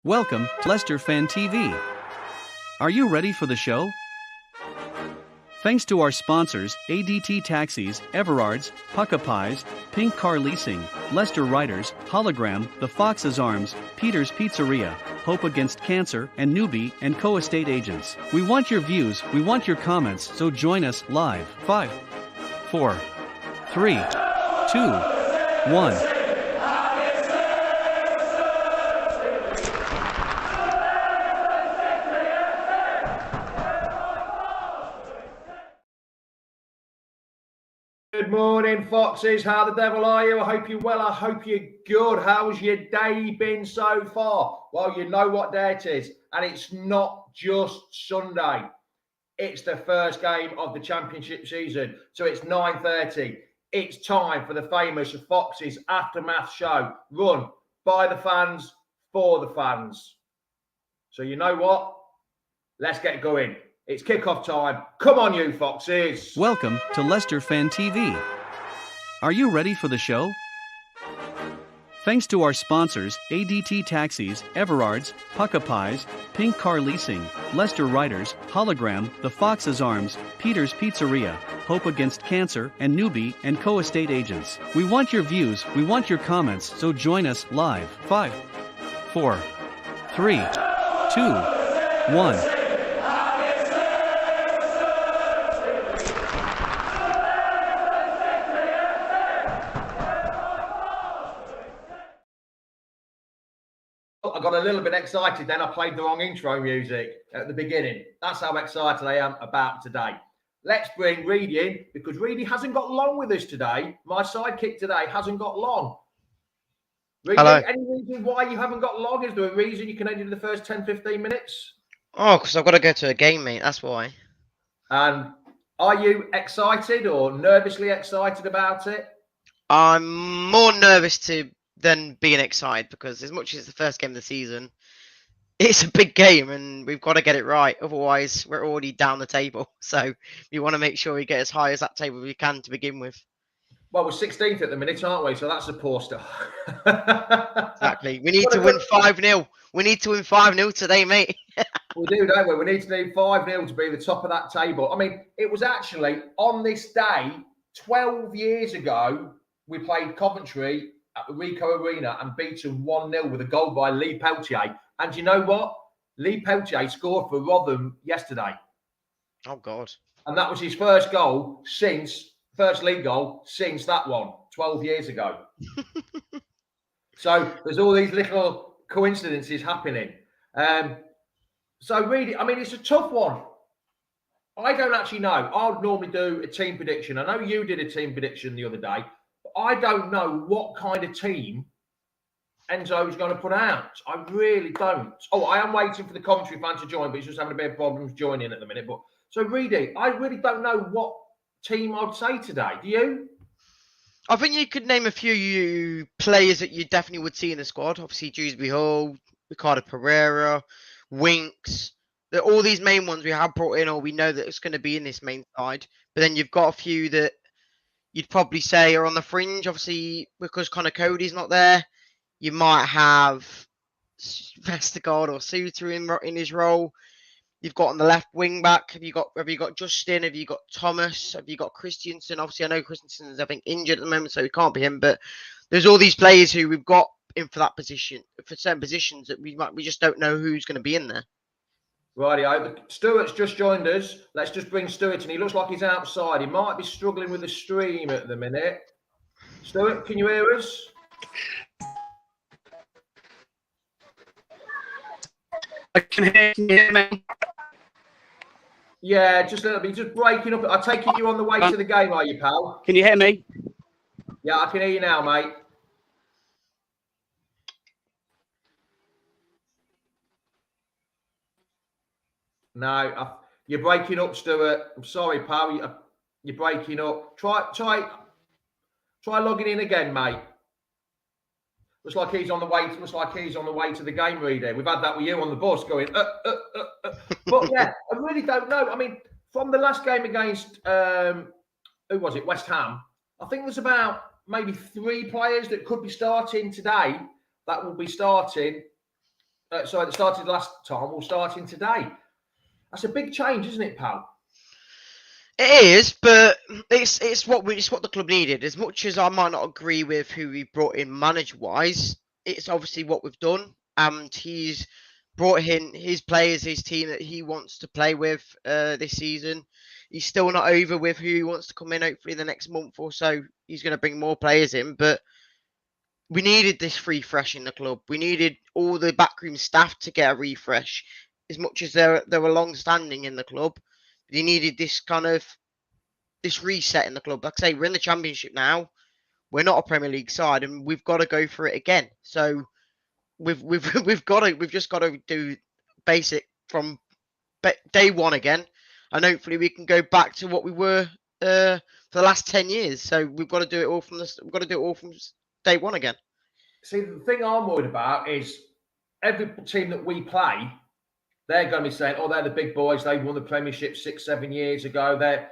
Welcome to Leicester Fan TV. Are you ready for the show? Thanks to our sponsors, ADT Taxis, Everards, Pukka Pies, Car Leasing, Leicester Riders, Hollogram, The Fox's Arms, Peter's Pizzeria, Hope Against Cancer, and Newby Co estate agents. We want your views, we want your comments, so join us live. 5, 4, 3, 2, 1. Good morning, Foxes. How the devil are you? I hope you're well. I hope you're good. How's your day been so far? Well, you know what day it is. And it's not just Sunday. It's the first game of the championship season. So it's 9:30. It's time for the famous Foxes Aftermath show, run by the fans, for the fans. So you know what? Let's get going. It's kickoff time. Come on, you Foxes. Welcome to Leicester Fan TV. Are you ready for the show? Thanks to our sponsors, ADT Taxis, Everards, Pukka Pies, Car Leasing, Leicester Riders, Hollogram, The Fox's Arms, Peter's Pizzeria, Hope Against Cancer, and Newby Co estate agents. We want your views, we want your comments, so join us live. 5, 4, 3, 2, 1. I got a little bit excited then. I played the wrong intro music at the beginning. That's how excited I am about today. Let's bring Reedy in, because Reedy hasn't got long with us today. My sidekick today hasn't got long. Reedy, Hello. any reason why you haven't got long? Is there a reason you can only do the first 10, 15 minutes? Oh, because I've got to go to a game, mate. That's why. And are you excited or nervously excited about it? I'm more nervous than being excited, because as much as it's the first game of the season, it's a big game and we've got to get it right. Otherwise, we're already down the table. So we want to make sure we get as high as that table we can to begin with. Well, we're 16th at the minute, aren't we? So that's a poor start. Exactly. We need to win 5-0. We need to win 5-0 today, mate. We do, don't we? We need to do 5-0 to be the top of that table. I mean, it was actually on this day, 12 years ago, we played Coventry at the Ricoh Arena and beat them 1-0 with a goal by Lee Peltier. And you know what? Lee Peltier scored for Rotherham yesterday. Oh, God. And that was his first goal first league goal since that one, 12 years ago. So there's all these little coincidences happening. So really, I mean, it's a tough one. I don't actually know. I would normally do a team prediction. I know you did a team prediction the other day. I don't know what kind of team Enzo's going to put out. I really don't. Oh, I am waiting for the Coventry fan to join, but he's just having a bit of problems joining at the minute. But so, Reedy, I really don't know what team I'd say today. Do you? I think you could name a few players that you definitely would see in the squad. Obviously, Dewsbury Hall, Ricardo Pereira, Winks. All these main ones we have brought in, or we know that it's going to be in this main side. But then you've got a few that you'd probably say are on the fringe, obviously, because Connor Cody's not there. You might have Vestergaard or Suter in his role. You've got on the left wing back. Have you got Justin? Have you got Thomas? Have you got Christensen? Obviously, I know Christensen is, I think, injured at the moment, so he can't be him. But there's all these players who we've got in for that position, for certain positions that we just don't know who's going to be in there. Righty-o. Stuart's just joined us. Let's just bring Stuart in. He looks like he's outside. He might be struggling with the stream at the minute. Stuart, can you hear us? I can hear me. Yeah, just a little bit. Just breaking up. I take it you're on the way to the game, are you, pal? Can you hear me? Yeah, I can hear you now, mate. No, you're breaking up, Stuart. I'm sorry, pal. You're breaking up. Try logging in again, mate. Looks like he's on the way. Looks like he's on the way to the game, Reedy. We've had that with you on the bus going. But yeah, I really don't know. I mean, from the last game against who was it? West Ham. I think there's about maybe 3 players that could be starting today that will be starting Sorry, that started last time, will start in today. That's a big change, isn't it, pal? It is, but it's what the club needed. As much as I might not agree with who we brought in manager wise, it's obviously what we've done, and he's brought in his players, his team that he wants to play with this season. He's still not over with who he wants to come in. Hopefully, the next month or so, he's going to bring more players in. But we needed this refresh in the club. We needed all the backroom staff to get a refresh. As much as they were long standing in the club, they needed this kind of this reset in the club. Like I say, we're in the Championship now. We're not a Premier League side, and we've got to go for it again. So we've just got to do basic from day one again, and hopefully we can go back to what we were for the last 10 years. So we've got to do it all from day one again. See, the thing I'm worried about is every team that we play, they're going to be saying, "Oh, they're the big boys. They won the Premiership 6-7 years ago.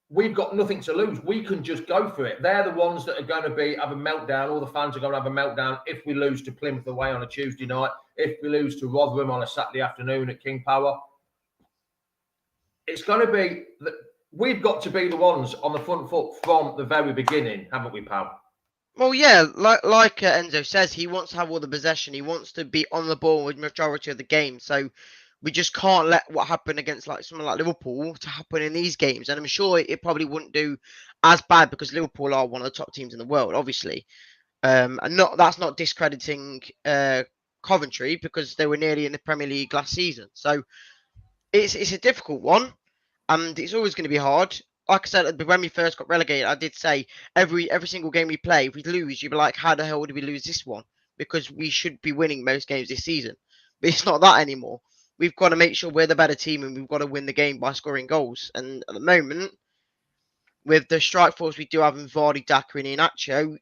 We've got nothing to lose. We can just go for it." They're the ones that are going to have a meltdown. All the fans are going to have a meltdown if we lose to Plymouth away on a Tuesday night, if we lose to Rotherham on a Saturday afternoon at King Power. It's going to be that we've got to be the ones on the front foot from the very beginning, haven't we, pal? Well, yeah, like Enzo says, he wants to have all the possession. He wants to be on the ball with majority of the game. So we just can't let what happened against someone like Liverpool to happen in these games. And I'm sure it probably wouldn't do as bad because Liverpool are one of the top teams in the world, obviously. And that's not discrediting Coventry because they were nearly in the Premier League last season. So it's a difficult one, and it's always going to be hard. Like I said, when we first got relegated, I did say every single game we play, if we lose, you'd be like, how the hell did we lose this one? Because we should be winning most games this season. But it's not that anymore. We've got to make sure we're the better team and we've got to win the game by scoring goals. And at the moment, with the strike force we do have in Vardy, Daka and Iheanacho,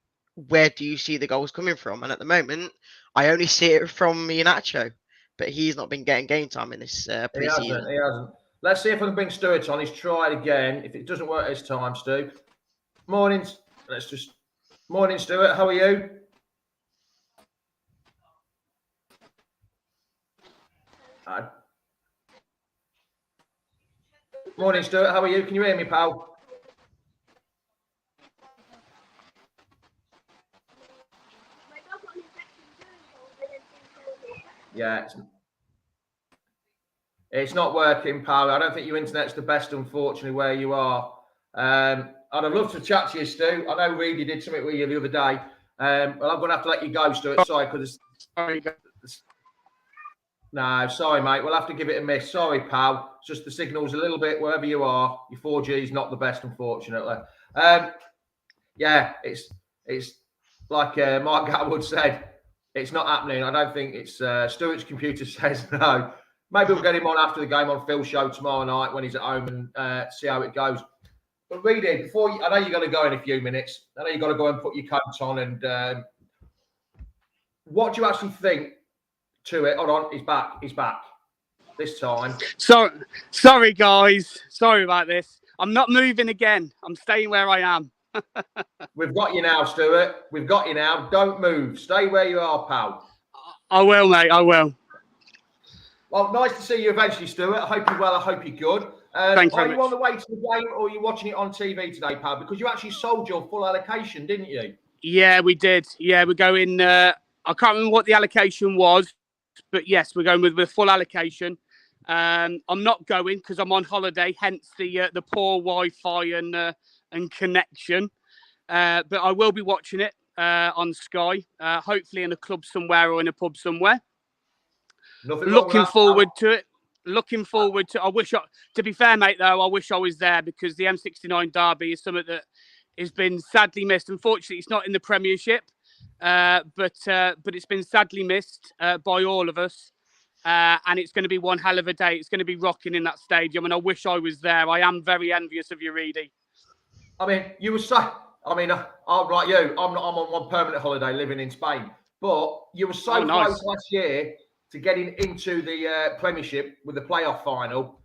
where do you see the goals coming from? And at the moment, I only see it from Iheanacho. But he's not been getting game time in this pre-season. He hasn't. Let's see if I can bring Stuart on. He's tried again. If it doesn't work this time, Stu. Morning. Morning, Stuart. How are you? Morning, Stuart. How are you? Can you hear me, pal? Yeah, it's not working, pal. I don't think your internet's the best, unfortunately, where you are. I'd have loved to chat to you, Stu. I know Reedy did something with you the other day. Well, I'm going to have to let you go, Stuart. Sorry, because no, sorry, mate. We'll have to give it a miss. Sorry, pal. It's just the signal's a little bit wherever you are. Your 4G is not the best, unfortunately. Yeah, it's like Mark Gatwood said. It's not happening. I don't think it's Stuart's computer says no. Maybe we'll get him on after the game on Phil's show tomorrow night when he's at home and see how it goes. But Reedy, I know you're going to go in a few minutes. I know you've got to go and put your coat on. And what do you actually think to it? Hold on, he's back. He's back this time. Sorry, guys. Sorry about this. I'm not moving again. I'm staying where I am. We've got you now, Stuart. We've got you now. Don't move. Stay where you are, pal. I will, mate. I will. Well, nice to see you eventually, Stuart. I hope you're well. I hope you're good. Thanks very much. Are you on the way to the game or are you watching it on TV today, pal? Because you actually sold your full allocation, didn't you? Yeah, we did. Yeah, we're going... I can't remember what the allocation was, but yes, we're going with the full allocation. I'm not going because I'm on holiday, hence the poor Wi-Fi and connection. But I will be watching it on Sky, hopefully in a club somewhere or in a pub somewhere. Looking forward to it. To be fair, mate, though, I wish I was there because the M69 derby is something that has been sadly missed. Unfortunately, it's not in the Premiership, but it's been sadly missed by all of us. And it's going to be one hell of a day. It's going to be rocking in that stadium, and I wish I was there. I am very envious of you, Reedy. I mean, you were so... I mean, I'm like you. I'm on one permanent holiday living in Spain. But you were so close last year to getting into the Premiership with the playoff final.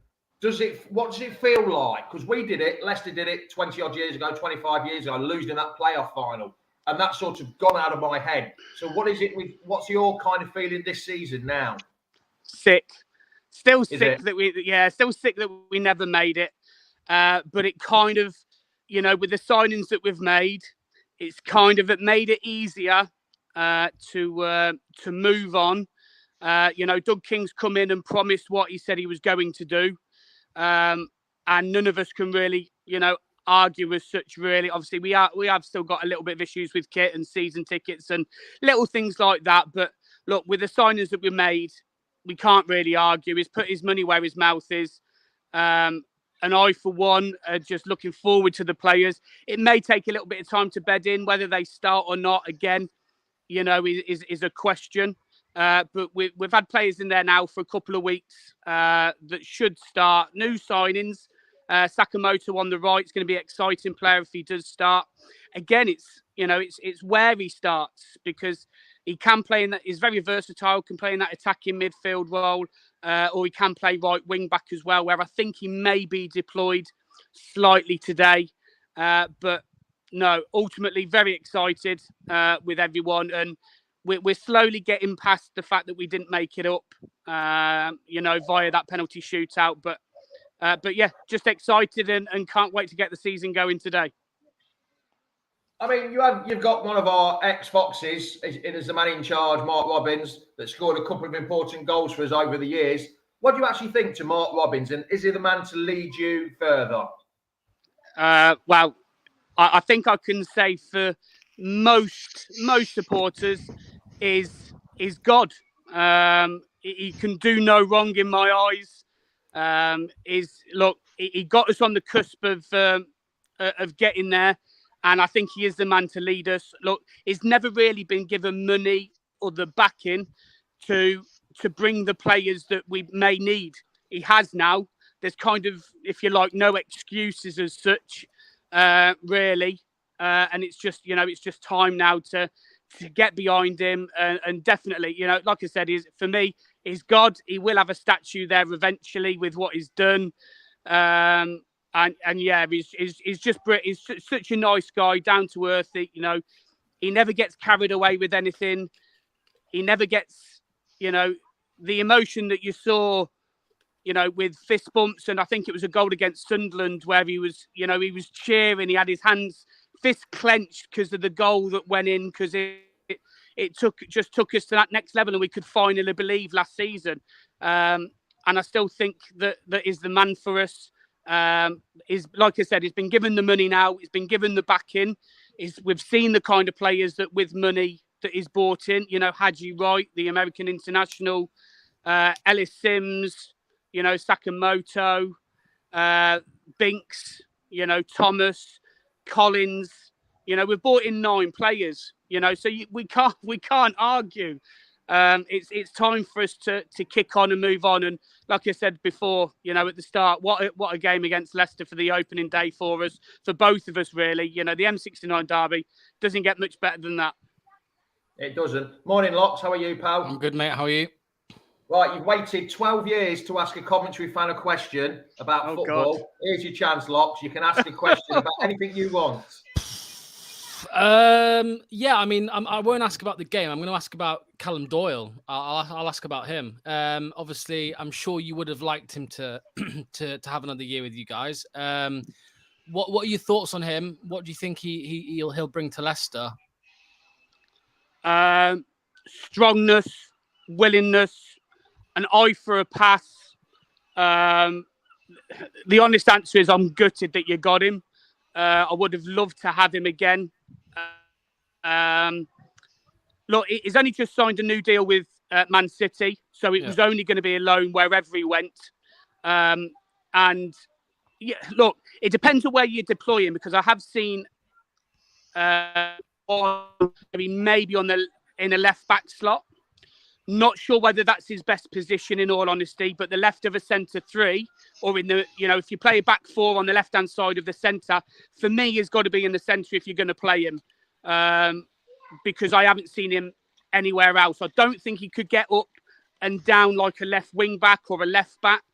What does it feel like? Because we did it, Leicester did it 20-odd years ago, 25 years ago, losing in that playoff final. And that's sort of gone out of my head. So what's your kind of feeling this season now? sick. Still Is sick it? still sick that we never made it. But it kind of, with the signings that we've made, it's kind of made it easier to move on. Doug King's come in and promised what he said he was going to do. And none of us can really, argue as such, really. Obviously, we have still got a little bit of issues with kit and season tickets and little things like that. But look, with the signings that we made, we can't really argue. He's put his money where his mouth is. And I, for one, are just looking forward to the players. It may take a little bit of time to bed in. Whether they start or not, again, is a question. But we've had players in there now for a couple of weeks that should start. New signings. Sakamoto on the right is going to be an exciting player if he does start. Again, it's where he starts, because he can play in that. He's very versatile. Can play in that attacking midfield role, or he can play right wing back as well, where I think he may be deployed slightly today. But no, ultimately very excited with everyone, and we're slowly getting past the fact that we didn't make it up, via that penalty shootout. But yeah, just excited and can't wait to get the season going today. I mean, you've got one of our ex-Foxes as the man in charge, Mark Robbins, that scored a couple of important goals for us over the years. What do you actually think to Mark Robbins, and is he the man to lead you further? Well, I think I can say for most supporters is God. He can do no wrong in my eyes. He got us on the cusp of getting there, and I think he is the man to lead us. Look, he's never really been given money or the backing to bring the players that we may need. He has now. There's kind of, if you like, no excuses as such, really, and it's just time now to get behind him, and definitely, like I said, for me. He's God. He will have a statue there eventually with what he's done. And yeah, he's just he's such a nice guy, down to earth. He never gets carried away with anything. He never gets, the emotion that you saw, with fist bumps. And I think it was a goal against Sunderland where he was cheering. He had his hands fist clenched because of the goal that went in, because it took us to that next level, and we could finally believe last season. And I still think that is the man for us. Is, like I said, he's been given the money now. He's been given the backing. We've seen the kind of players that with money that is bought in. Haji Wright, the American international, Ellis Sims, Sakamoto, Binks, Thomas, Collins. We've bought in 9 players. So we can't argue. It's time for us to kick on and move on. And like I said before, at the start, what a game against Leicester for the opening day for us, for both of us, really. The M69 derby doesn't get much better than that. It doesn't. Morning, Locks. How are you, pal? I'm good, mate. How are you? Right, you've waited 12 years to ask a Coventry fan a question about football. God. Here's your chance, Locks. You can ask a question about anything you want. Yeah, I mean, I won't ask about the game. I'm going to ask about Callum Doyle. I'll ask about him. Obviously, I'm sure you would have liked him to have another year with you guys. What are your thoughts on him? What do you think he'll bring to Leicester? Strongness, willingness, an eye for a pass. The honest answer is I'm gutted that you got him. I would have loved to have him again. Look, he's only just signed a new deal with Man City, so it was only going to be a loan wherever he went. And yeah, look, it depends on where you deploy him, because I have seen maybe in a left back slot. Not sure whether that's his best position, in all honesty, but the left of a centre 3, or in the, if you play a back 4 on the left hand side of the centre, for me, he's got to be in the centre if you're going to play him, because I haven't seen him anywhere else. I don't think he could get up and down like a left wing back or a left back,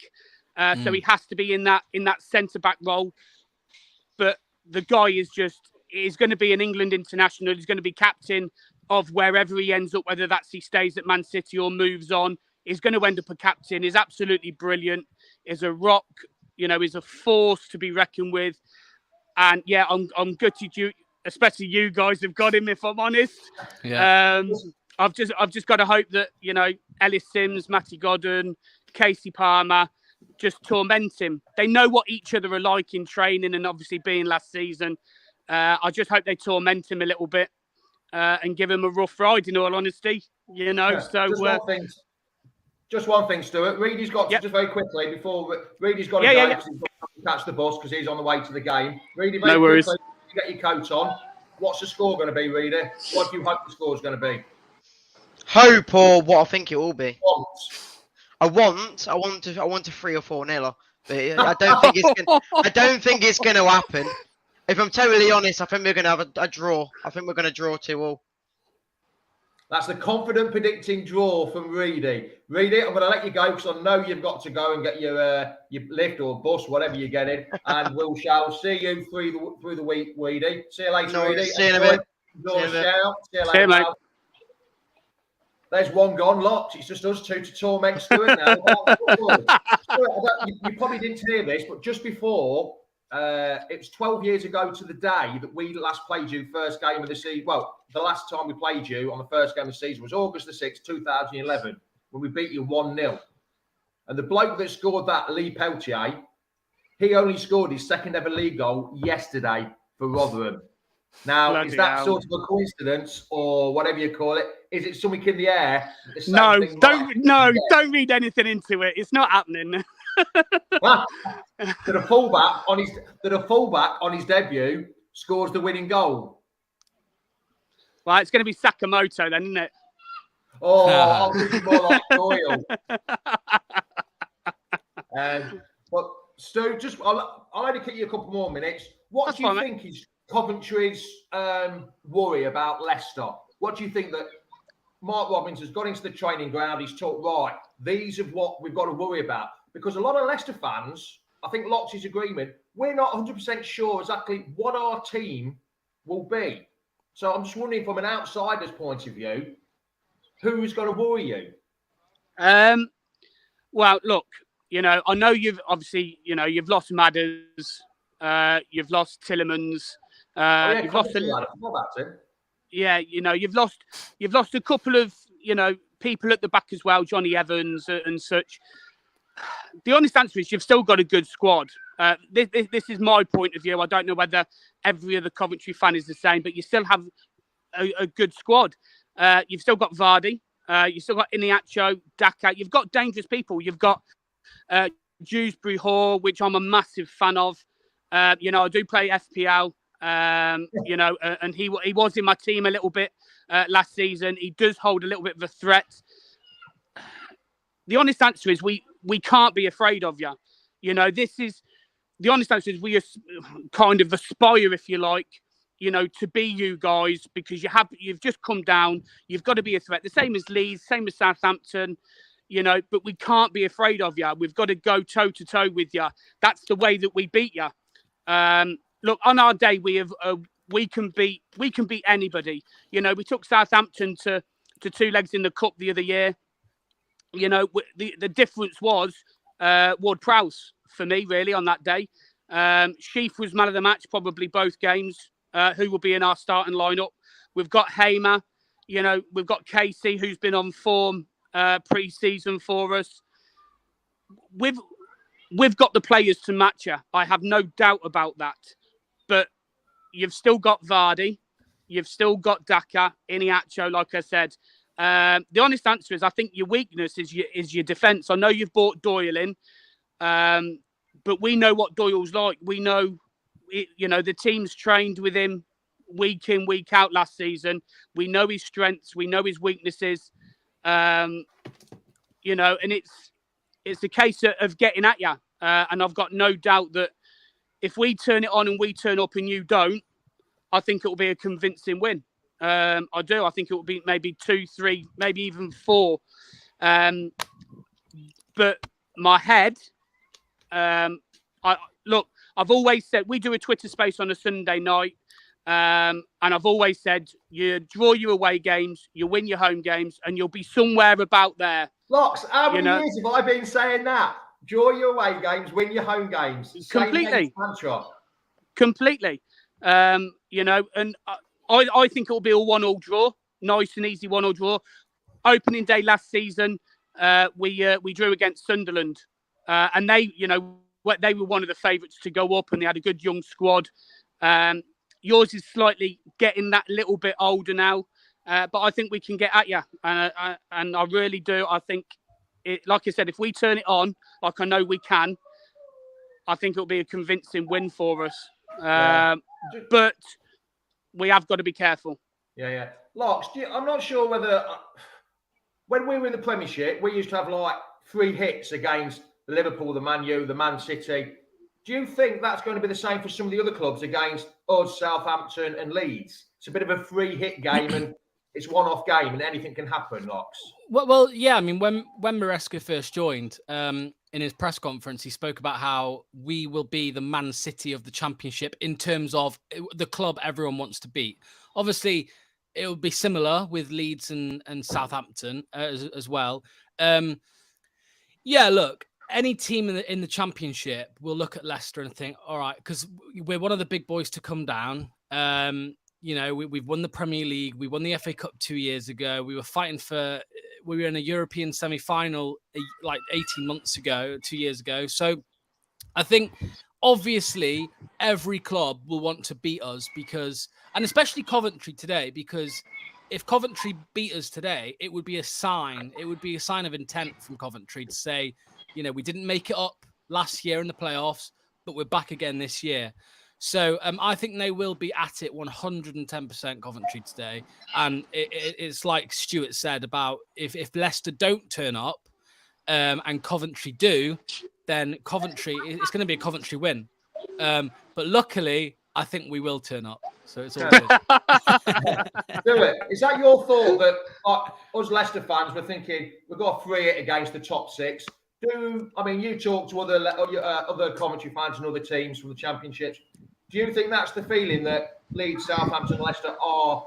so he has to be in that centre back role. But the guy is going to be an England international. He's going to be captain of wherever he ends up, whether that's he stays at Man City or moves on. He's going to end up a captain. He's absolutely brilliant. He's a rock. He's a force to be reckoned with. And yeah, I'm gutted you, especially you guys, have got him. If I'm honest, Yeah. I've just got to hope that Ellis Sims, Matty Godden, Casey Palmer just torment him. They know what each other are like in training, and obviously being last season, I just hope they torment him a little bit and give him a rough ride. In all honesty, So just one thing, Stuart. Reedy's got to, just very quickly before Reedy's got to go because he's got to catch the bus because he's on the way to the game. Reedy, very quickly, you get your coat on. What's the score going to be, Reedy? What do you hope the score is going to be? Hope, or what I think it will be. I want a 3 or 4-0. But I don't think it's going to happen. If I'm totally honest, I think we're going to have a draw. I think we're going to draw 2-2. That's the confident predicting draw from Reedy. Reedy, I'm going to let you go because I know you've got to go and get your lift or bus, whatever you're getting, and we shall see you through the week, Reedy. See you later, Reedy. See you in a bit. See you later, mate. There's one gone, locked. It's just us two to torment Stuart now. You probably didn't hear this, but just before, it was 12 years ago to the day that we last played you first game of the season. Well, the last time we played you on the first game of the season was August the 6th, 2011, when we beat you 1-0. And the bloke that scored that, Lee Peltier, he only scored his second ever league goal yesterday for Rotherham. Now, is that sort of a coincidence or whatever you call it? Is it something in the air? Don't read anything into it. It's not happening. That a fullback on his debut scores the winning goal. Well, it's going to be Sakamoto then, isn't it? Oh, I'm thinking more like Doyle. But Stu, I'll only give you a couple more minutes. What do you think is Coventry's worry about Leicester? What do you think that Mark Robbins has got into the training ground? He's talked, right, these are what we've got to worry about. Because a lot of Leicester fans, I think Lox's agreement, we're not 100% sure exactly what our team will be. So I'm just wondering from an outsider's point of view, who's going to worry you? Well, look, I know you've obviously, you've lost Madders, you've lost Tillemans, you've lost you've lost a couple of, people at the back as well, Johnny Evans and such. The honest answer is you've still got a good squad. This is my point of view. I don't know whether every other Coventry fan is the same, but you still have a good squad. You've still got Vardy. You've still got Iniacho, Daka. You've got dangerous people. You've got Dewsbury Hall, which I'm a massive fan of. I do play FPL. And he was in my team a little bit last season. He does hold a little bit of a threat. The honest answer is we can't be afraid of you. The honest answer is we kind of aspire, if you like, to be you guys, because you've just come down. You've got to be a threat. The same as Leeds, same as Southampton, but we can't be afraid of you. We've got to go toe to toe with you. That's the way that we beat you. Look, on our day, we can beat anybody. We took Southampton to 2 legs in the cup the other year. The difference was Ward-Prowse for me, really, on that day. Sheaf was man of the match, probably both games, who will be in our starting lineup. We've got Hamer, we've got Casey, who's been on form pre-season for us. We've got the players to match you. I have no doubt about that. But you've still got Vardy. You've still got Daka, Iniacho, like I said. The honest answer is I think your weakness is your defence. I know you've brought Doyle in, but we know what Doyle's like. We know, the team's trained with him week in, week out last season. We know his strengths. We know his weaknesses. And it's a case of getting at you. And I've got no doubt that if we turn it on and we turn up and you don't, I think it will be a convincing win. I do. I think it will be maybe 2, 3, maybe even 4. But my head, I've always said we do a Twitter space on a Sunday night. And I've always said, you draw your away games, you win your home games, and you'll be somewhere about there. Locks, how many years have I been saying that? Draw your away games, win your home games. Completely. Mantra. Completely. You know, and I think it'll be a 1-1 draw. Nice and easy 1-1 draw. Opening day last season, we drew against Sunderland. And they, you know, they were one of the favourites to go up, and they had a good young squad. Yours is slightly getting that little bit older now, but I think we can get at you, and I really do. I think, like I said, if we turn it on, like I know we can, I think it'll be a convincing win for us. But we have got to be careful. Yeah. Locks, I'm not sure whether when we were in the Premiership, we used to have like 3 hits against Liverpool, the Man U, the Man City. Do you think that's going to be the same for some of the other clubs against us, Southampton and Leeds? It's a bit of a 3-hit game and it's one-off game and anything can happen, Locks. Well, yeah. I mean, when Maresca first joined, in his press conference, he spoke about how we will be the Man City of the Championship in terms of the club everyone wants to beat. Obviously, it will be similar with Leeds and Southampton as well. Yeah, look. Any team in the Championship will look at Leicester and think, all right, because we're one of the big boys to come down. You know, we've won the Premier League. We won the FA Cup 2 years ago. We were in a European semi-final like 18 months ago, 2 years ago. So I think, obviously, every club will want to beat us and especially Coventry today, because if Coventry beat us today, it would be a sign. It would be a sign of intent from Coventry to say, you know, we didn't make it up last year in the playoffs, but we're back again this year. So I think they will be at it 110% Coventry today. And it's like Stuart said about if Leicester don't turn up and Coventry do, then Coventry, it's going to be a Coventry win. But luckily, I think we will turn up. So it's all good. Do it. Is that your thought that us Leicester fans were thinking we've got a 3-hit against the top 6? You talk to other commentary fans and other teams from the Championships. Do you think that's the feeling that Leeds, Southampton, Leicester are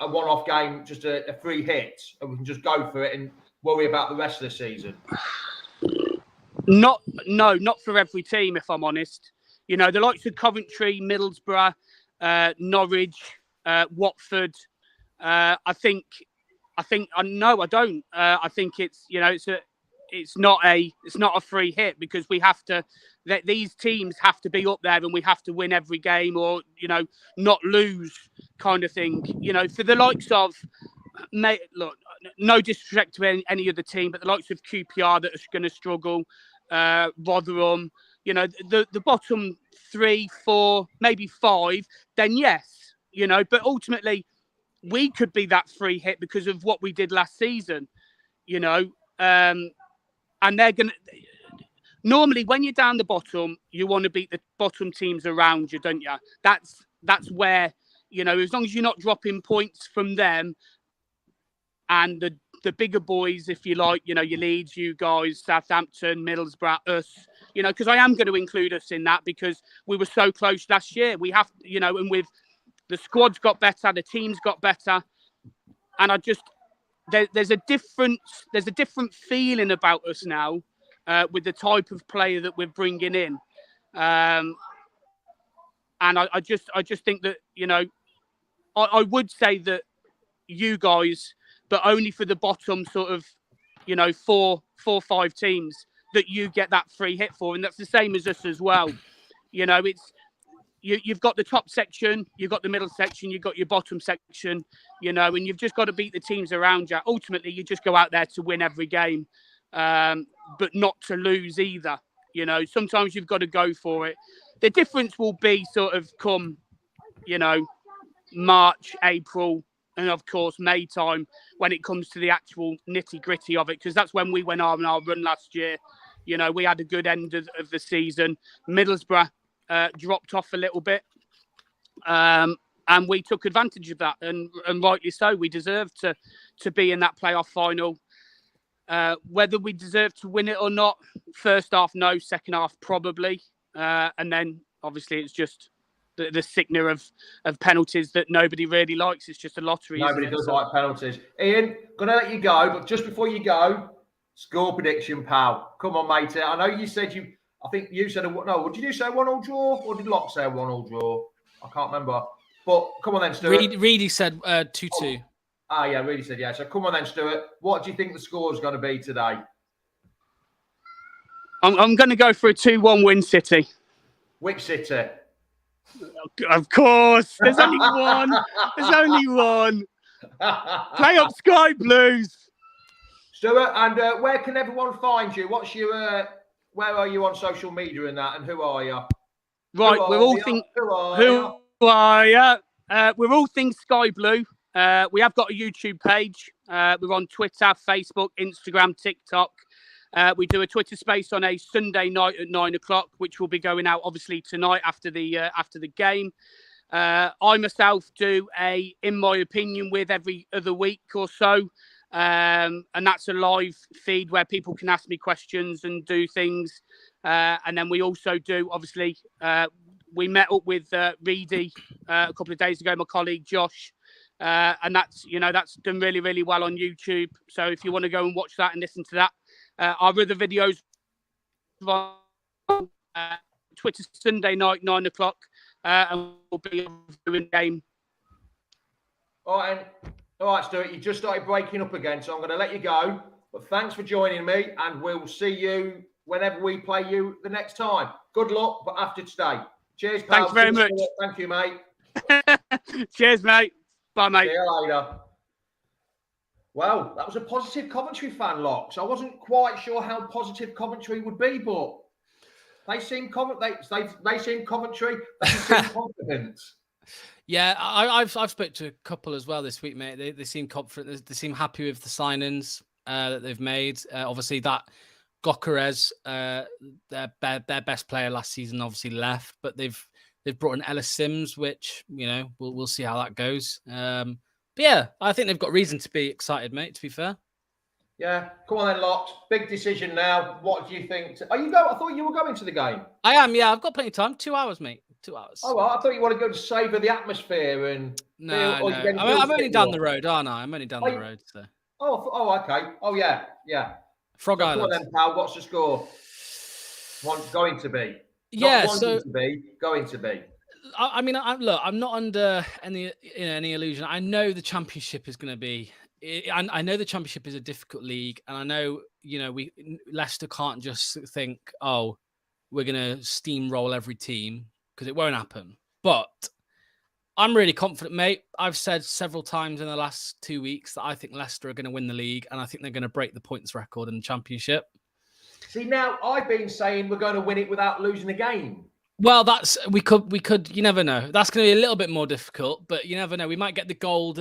a one-off game, just a 3-hit, and we can just go for it and worry about the rest of the season? Not for every team, if I'm honest. You know, the likes of Coventry, Middlesbrough, Norwich, Watford. I don't. I think it's, you know, it's not a free hit, because we have to. These teams have to be up there, and we have to win every game, or, you know, not lose, kind of thing. You know, for the likes of, look, no disrespect to any other team, but the likes of QPR that are going to struggle, Rotherham, you know, the bottom 3, 4, maybe 5, then yes, you know, but ultimately we could be that free hit because of what we did last season, you know, and they're going to, normally when you're down the bottom, you want to beat the bottom teams around you, don't you? That's where, you know, as long as you're not dropping points from them and the bigger boys, if you like, you know, your Leeds, you guys, Southampton, Middlesbrough, us, you know, because I am going to include us in that because we were so close last year. We have, you know, and with the squad's got better, the team's got better, and there's a different feeling about us now with the type of player that we're bringing in, and I just think that, you know, I would say that you guys, but only for the bottom sort of, you know, 4 or 5 teams that you get that free hit for. And that's the same as us as well. You know, it's, you've got the top section, you've got the middle section, you've got your bottom section, you know, and you've just got to beat the teams around you. Ultimately, you just go out there to win every game, but not to lose either. You know, sometimes you've got to go for it. The difference will be sort of come, you know, March, April, and of course May time when it comes to the actual nitty gritty of it, because that's when we went on our run last year. You know, we had a good end of the season. Middlesbrough dropped off a little bit, and we took advantage of that, and rightly so. We deserved to be in that playoff final. Whether we deserve to win it or not, first half no, second half probably, and then obviously it's just the sickener of penalties that nobody really likes. It's just a lottery. Nobody does like penalties. Ian, gonna let you go, but just before you go, score prediction, pal. Come on, mate. I know you said I think you said no. Did you say 1-1 draw, or did Locke say 1-1 draw? I can't remember. But come on then, Stuart. Reedy said 2-2. Ah, yeah, Reedy said yeah. So come on then, Stuart. What do you think the score is going to be today? I'm going to go for a 2-1 win, City. Which City? Of course. There's only one. There's only one. Play up Sky Blues. Stuart, and where can everyone find you? What's your where are you on social media and that, and who are you? Right, we're all things Sky Blue. We have got a YouTube page. We're on Twitter, Facebook, Instagram, TikTok. We do a Twitter space on a Sunday night at 9 o'clock, which will be going out obviously tonight after the game. I myself do a In My Opinion with every other week or so. And that's a live feed where people can ask me questions and do things. And then we also do, obviously, we met up with Reedy a couple of days ago, my colleague Josh. And that's done really, really well on YouTube. So if you want to go and watch that and listen to that, our other videos on Twitter Sunday night, 9 o'clock, and we'll be doing game. All right, Stuart, you just started breaking up again, so I'm going to let you go. But thanks for joining me, and we'll see you whenever we play you the next time. Good luck, but after today. Cheers, pal. Thanks very much. Thank you, mate. Cheers, mate. Bye, mate. See you later. Well, that was a positive Coventry fan, Locks. I wasn't quite sure how positive Coventry would be, but they seem Coventry. They seem confident. Yeah, I've spoke to a couple as well this week, mate. They seem confident. They seem happy with the signings that they've made. Obviously, that Gokares, their best player last season, obviously left, but they've brought in Ellis Sims, which we'll see how that goes. But yeah, I think they've got reason to be excited, mate. To be fair. Yeah, come on then, Locks. Big decision now. What do you think? Are you go? I thought you were going to the game. I am. Yeah, I've got plenty of time. 2 hours, mate. 2 hours. Oh, well, I thought you want to go to savour the atmosphere and. No. I'm only down the road, aren't I? I'm only down the road. So. Oh, okay. Oh, yeah. Frog Island. Come on then, pal. What's the score? Going to be. Yeah, Going to be. I mean, look, I'm not under any illusion. I know the Championship is going to be. I know the Championship is a difficult league, and I know Leicester can't just think, oh, we're going to steamroll every team, because it won't happen. But I'm really confident, mate. I've said several times in the last 2 weeks that I think Leicester are going to win the league, and I think they're going to break the points record in the Championship. See, now I've been saying we're going to win it without losing a game. Well, we could. You never know. That's going to be a little bit more difficult, but you never know. We might get the gold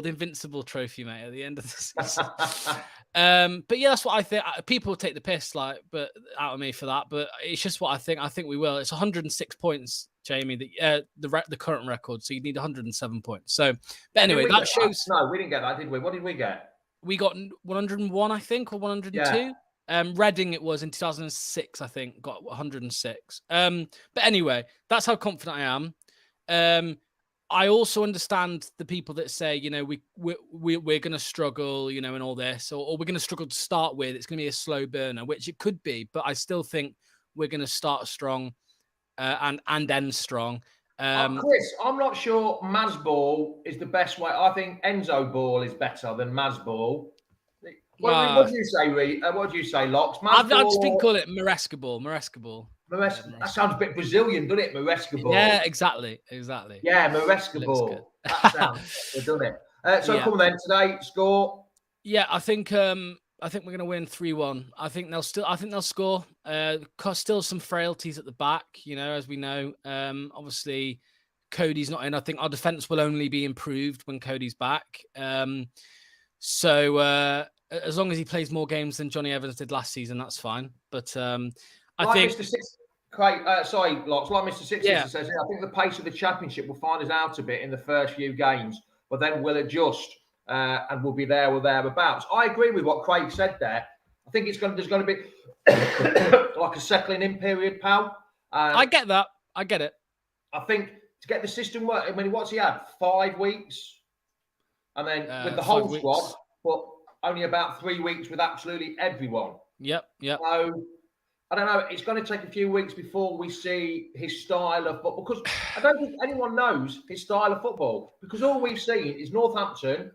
Invincible trophy, mate, at the end of the season. But yeah, that's what I think. People will take the piss, out of me for that, but it's just what I think. I think we will. It's 106 points, Jamie. The current record, so you need 107 points. So, but anyway, that shows. No, we didn't get that, did we? What did we get? We got 101, I think, or 102. Yeah. Reading it was in 2006, I think, got 106. But anyway, that's how confident I am. I also understand the people that say, we're going to struggle, and all this, or we're going to struggle to start with. It's going to be a slow burner, which it could be, but I still think we're going to start strong and end strong. Chris, I'm not sure Maz ball is the best way. I think Enzo ball is better than Maz ball. What do you say, Reed? What do you say, Locks? I've just been calling it Maresca ball. That sounds a bit Brazilian, doesn't it? Maresca ball. Yeah, exactly. Yeah, Maresca ball. That sounds good, doesn't it? So come on then, today score. Yeah, I think we're going to win 3-1. I think they'll score. Still some frailties at the back, as we know. Obviously, Cody's not in. I think our defense will only be improved when Cody's back. As long as he plays more games than Johnny Evans did last season, that's fine. But I think Mr. Six, sorry, Locks. Like Mr. Six says, I think the pace of the Championship will find us out a bit in the first few games, but then we'll adjust and we'll be there or thereabouts. I agree with what Craig said there. I think there's going to be like a settling in period, pal. I get that. I get it. I think to get the system work, I mean, what's he had? 5 weeks? And then with the whole squad, but only about 3 weeks with absolutely everyone. Yep. So, I don't know. It's going to take a few weeks before we see his style of football, because I don't think anyone knows his style of football, because all we've seen is Northampton,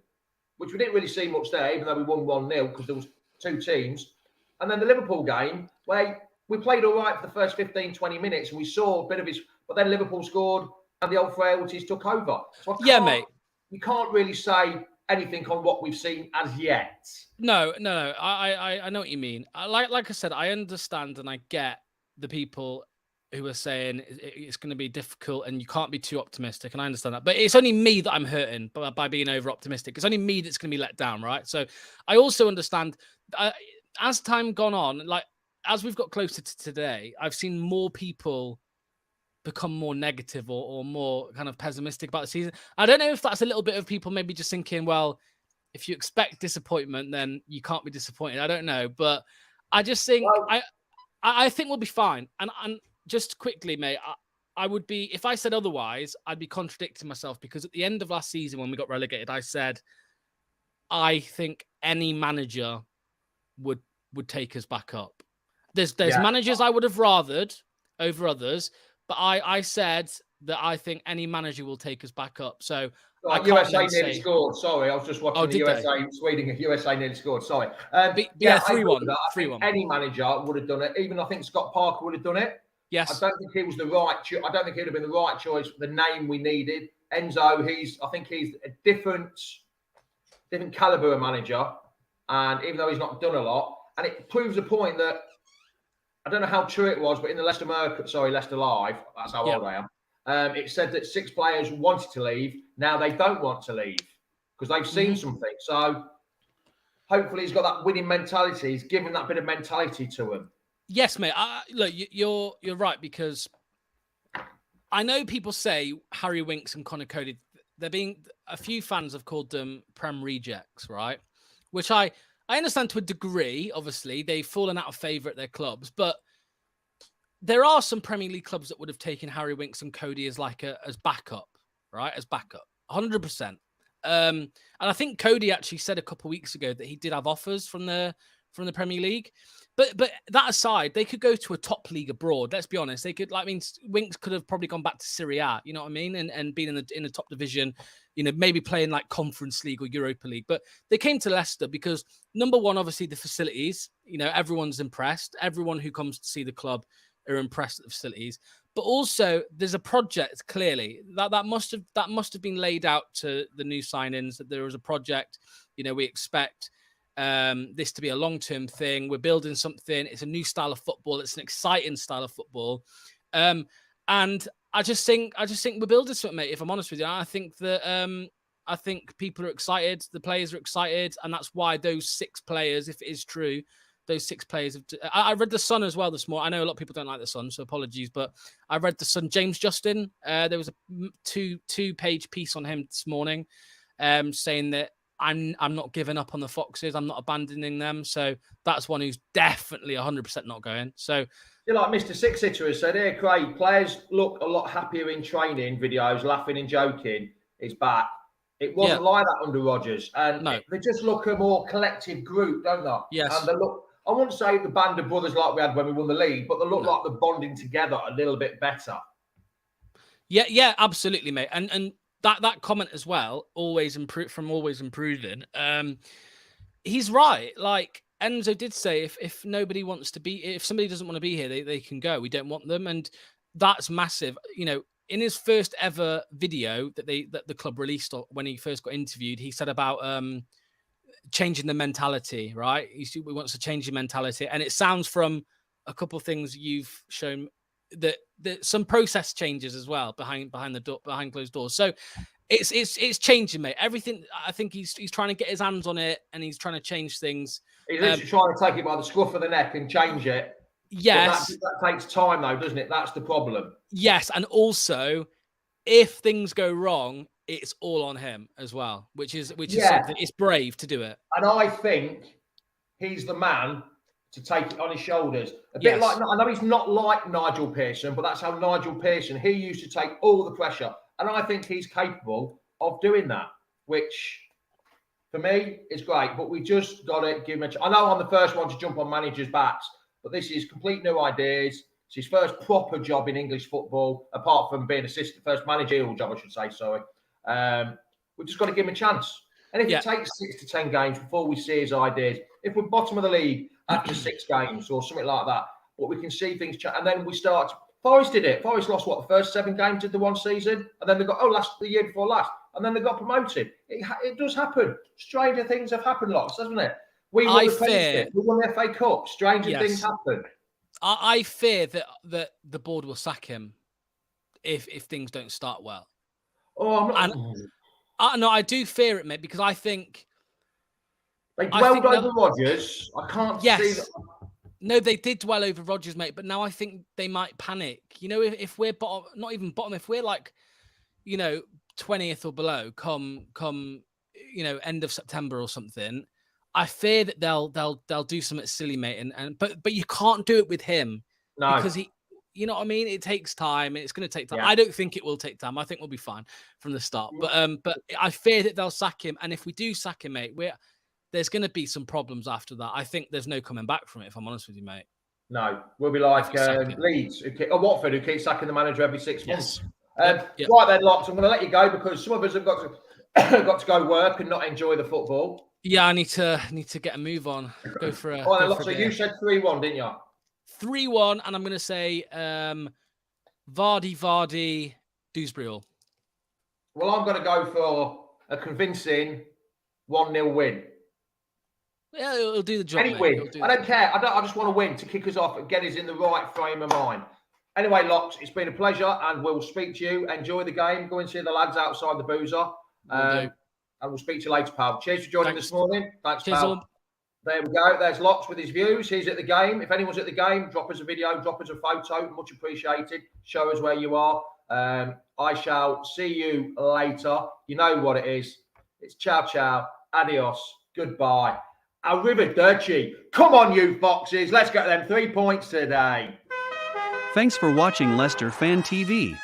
which we didn't really see much there, even though we won 1-0 because there was 2 teams. And then the Liverpool game, where we played all right for the first 15, 20 minutes, and we saw a bit of his, but then Liverpool scored and the old frailties took over. So mate. You can't really say anything on what we've seen as yet. No. I know what you mean. Like I said, I understand and I get the people who are saying it's going to be difficult and you can't be too optimistic, and I understand that. But it's only me that I'm hurting by being over optimistic. It's only me that's going to be let down, right? So I also understand as time gone on, like as we've got closer to today, I've seen more people become more negative or more kind of pessimistic about the season. I don't know if that's a little bit of people maybe just thinking, well, if you expect disappointment, then you can't be disappointed. I don't know, but I just think I think we'll be fine. And just quickly, mate, I would be, if I said otherwise, I'd be contradicting myself, because at the end of last season when we got relegated, I said I think any manager would take us back up. There's managers I would have rathered over others, but I said that I think any manager will take us back up. So USA nearly scored. Sorry, I was just watching the USA Sweden. USA nearly scored. Sorry. 3-1. Any manager would have done it. Even I think Scott Parker would have done it. Yes. I don't think he was the right. I don't think he'd have been the right choice for the name we needed. Enzo, I think he's a different caliber of manager, and even though he's not done a lot, and it proves a point that I don't know how true it was, but in the Leicester Live, that's how old I am. It said that 6 players wanted to leave. Now they don't want to leave because they've seen something. So hopefully he's got that winning mentality. He's given that bit of mentality to him. Yes, mate. Look, you're right, because I know people say Harry Winks and Connor Cody, a few fans have called them Prem rejects, right? Which I understand to a degree. Obviously, they've fallen out of favour at their clubs, but there are some Premier League clubs that would have taken Harry Winks and Cody as backup, right? As backup, 100%. And I think Cody actually said a couple of weeks ago that he did have offers from the Premier League. But that aside, they could go to a top league abroad. Let's be honest. They could, Winks could have probably gone back to Serie A, you know what I mean? And been in the top division, maybe playing like Conference League or Europa League. But they came to Leicester because, number one, obviously the facilities, everyone's impressed. Everyone who comes to see the club are impressed at the facilities. But also there's a project, clearly, that must have been laid out to the new signings, that there was a project. We expect this to be a long-term thing. We're building something. It's a new style of football. It's an exciting style of football. And I just think we're building something, mate, if I'm honest with you. I think that I think people are excited. The players are excited. And that's why those 6 players, if it is true, those 6 players have... I read The Sun as well this morning. I know a lot of people don't like The Sun, so apologies, but I read The Sun. James Justin, there was a two-page piece on him this morning saying that I'm not giving up on the Foxes. I'm not abandoning them. So that's one who's definitely 100% not going. So, like Mr. Six-Sitter has said here, Craig, players look a lot happier in training videos, laughing and joking. It's back. It wasn't like that under Rodgers. And they just look a more collective group, don't they? Yes. And they look, I wouldn't say the band of brothers like we had when we won the league, but they look like they're bonding together a little bit better. Yeah, absolutely, mate. And that comment as well, always improving. He's right. Like Enzo did say, if nobody wants to be, if somebody doesn't want to be here, they can go. We don't want them, and that's massive. In his first ever video that the club released when he first got interviewed, he said about changing the mentality. Right, he wants to change the mentality, and it sounds from a couple of things you've shown that some process changes as well behind closed doors. So it's changing, mate. Everything. I think he's trying to get his hands on it, and he's trying to change things. He's literally trying to take it by the scruff of the neck and change it. Yes, that takes time, though, doesn't it? That's the problem. Yes, and also, if things go wrong, it's all on him as well, which is something. It's brave to do it, and I think he's the man to take it on his shoulders. A bit like, I know he's not like Nigel Pearson, but that's how Nigel Pearson, he used to take all the pressure. And I think he's capable of doing that, which for me is great. But we just got to give him a chance. I know I'm the first one to jump on managers' backs, but this is complete new ideas. It's his first proper job in English football, apart from being assistant, first managerial job, I should say, sorry. We've just got to give him a chance. And if it takes 6 to 10 games before we see his ideas, if we're bottom of the league after 6 games or something like that, but we can see things change. And then we start. Forest did it. Forest lost, the first 7 games of the one season? And then they got, the year before last. And then they got promoted. It does happen. Stranger things have happened lots, doesn't it? We won the FA Cup. Stranger things happen. I fear that the board will sack him if things don't start well. Oh, I'm not. No, I do fear it, mate, because I think they dwelled over Rodgers. I can't see that. No, they did dwell over Rodgers, mate, but now I think they might panic. You know, if we're bottom, not even bottom, if we're like, 20th or below, come end of September or something, I fear that they'll do something silly, mate. But you can't do it with him because he. You know what I mean? It takes time, and it's going to take time. Yeah. I don't think it will take time. I think we'll be fine from the start. But I fear that they'll sack him, and if we do sack him, mate, there's going to be some problems after that. I think there's no coming back from it, if I'm honest with you, mate. No, we'll be like Leeds or Watford, who keep sacking the manager every 6 months. Yep. Right then, Locks, I'm going to let you go because some of us have got to go work and not enjoy the football. Yeah, I need to get a move on. Go for a. Right then, Locks, so you said 3-1, didn't you? 3-1, and I'm going to say Vardy, Dewsbury all. Well, I'm going to go for a convincing 1-0 win. Yeah, it'll do the job. Any win. I don't care. I just want to win to kick us off and get us in the right frame of mind. Anyway, Locks, it's been a pleasure, and we'll speak to you. Enjoy the game. Go and see the lads outside the boozer. And we'll speak to you later, pal. Cheers for joining this morning. Thanks, cheers, pal. All. There we go. There's Locks with his views. He's at the game. If anyone's at the game, drop us a video, drop us a photo. Much appreciated. Show us where you are. I shall see you later. You know what it is. It's ciao, ciao. Adios. Goodbye. Arrivederci. Come on, you foxes. Let's get them 3 points today. Thanks for watching Leicester Fan TV.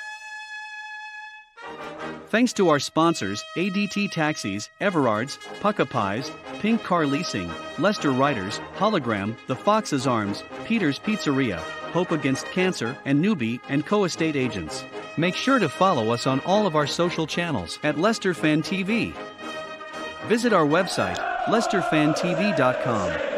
Thanks to our sponsors, ADT Taxis, Everards, Pukka Pies, Pink Car Leasing, Leicester Riders, Hollogram, The Fox's Arms, Peter's Pizzeria, Hope Against Cancer, and Newby Co estate agents. Make sure to follow us on all of our social channels at Leicester Fan TV. Visit our website, leicesterfantv.com.